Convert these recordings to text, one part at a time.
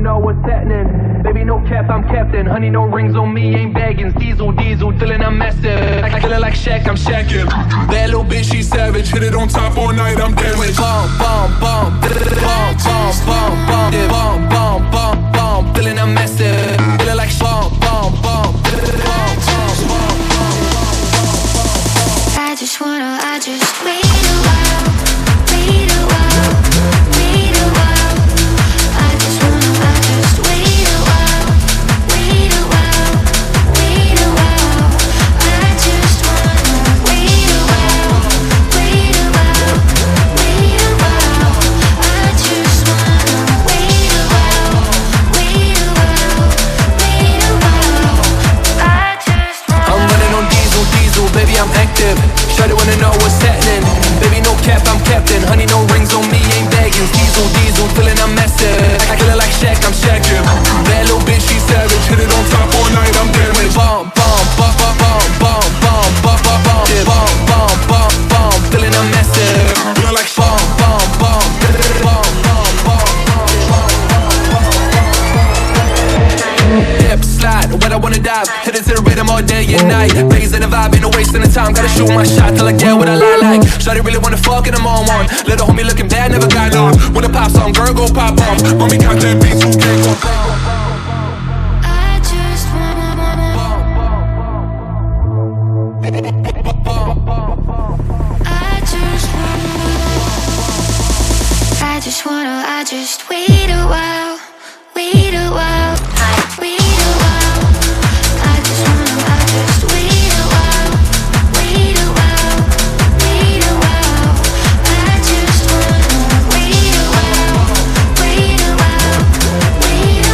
know what's happening. Baby, no cap, I'm captain. Honey, no rings on me, ain't bagging. Diesel, feeling I'm massive. Like feeling like Shaq, I'm shacking. That little bitch, she savage. Hit it on top all night, I'm damaged. Bomb, bomb, bomb, bomb, bomb, bomb, bomb, bomb, bomb, bomb, bomb. Feeling I'm massive. Feeling like bomb, bomb, bomb, bomb, bomb, bomb. I just wait a while, wait a while, wait a while. I just wait a while, wait a while, wait a while. I just wanna wait a while, wait a while, wait a while. I just wanna wait a while, wait a while, wait a while. I just wanna. I'm running on diesel, baby, I'm active. Shawty wanna know what's happening. Baby, no cap, I'm captain. Honey, no rings on me, ain't bagging. Diesel, feeling I'm massive. I feeling like Shaq, I'm shacking. That little bitch, she savage. Hit it on top all night, I'm damaged. Bomb, bomb, bomb, bomb, bomb, bomb, bomb, bomb, bomb, bomb, bomb, bomb, bomb. Feeling I'm massive. Feeling like bomb, bomb, bomb, bomb, bomb, bomb. Dip, slide, when I wanna dive. Hit it to the rhythm all day and night. Raising the vibe, ain't no wasting the time. Gotta shoot my shot till I get what I like. Shawty really wanna fuck and I'm on one. Little homie looking bad, never got none. When a pop song, girl go pop off. Mommy count that beats, who can't go? I just wanna. I just wait a while, wait a while, wait a while. I just wait a while, wait a while, wait a while. I just wanna wait a while, wait a while, wait a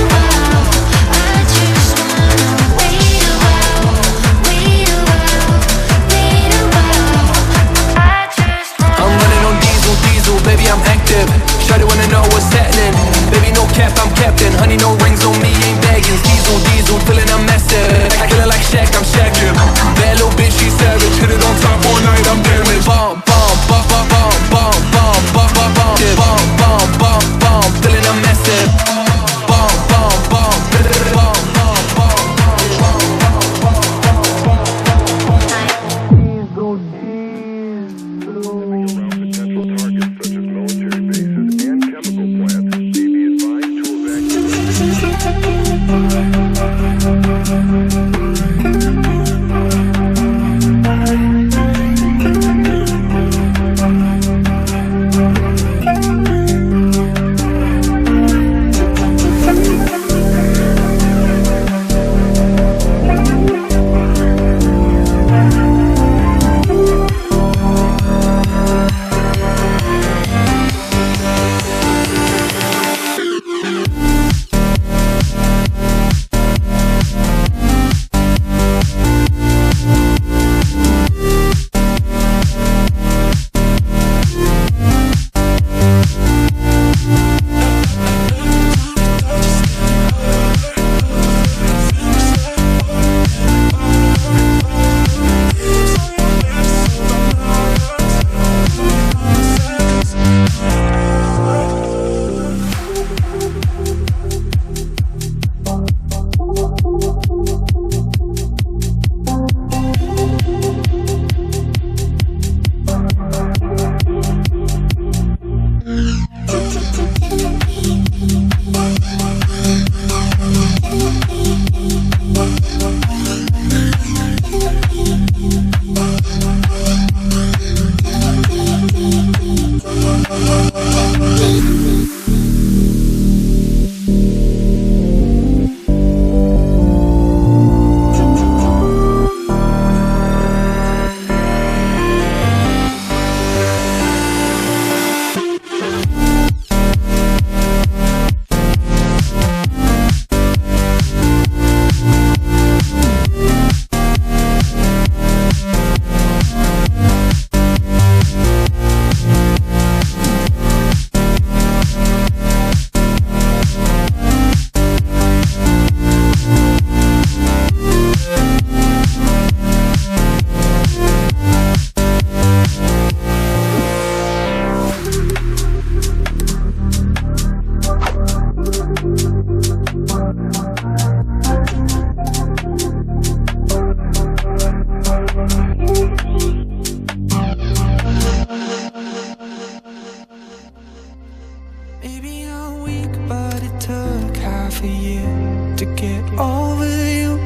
to get over you,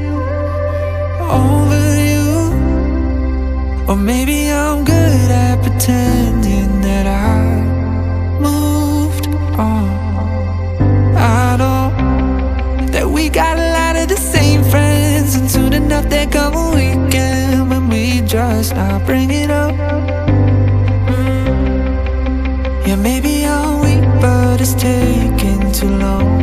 over you. Or maybe I'm good at pretending that I moved on. I know that we got a lot of the same friends, and soon enough there come a weekend when we just not bring it up. Yeah, maybe I'm weak, but it's taking too long.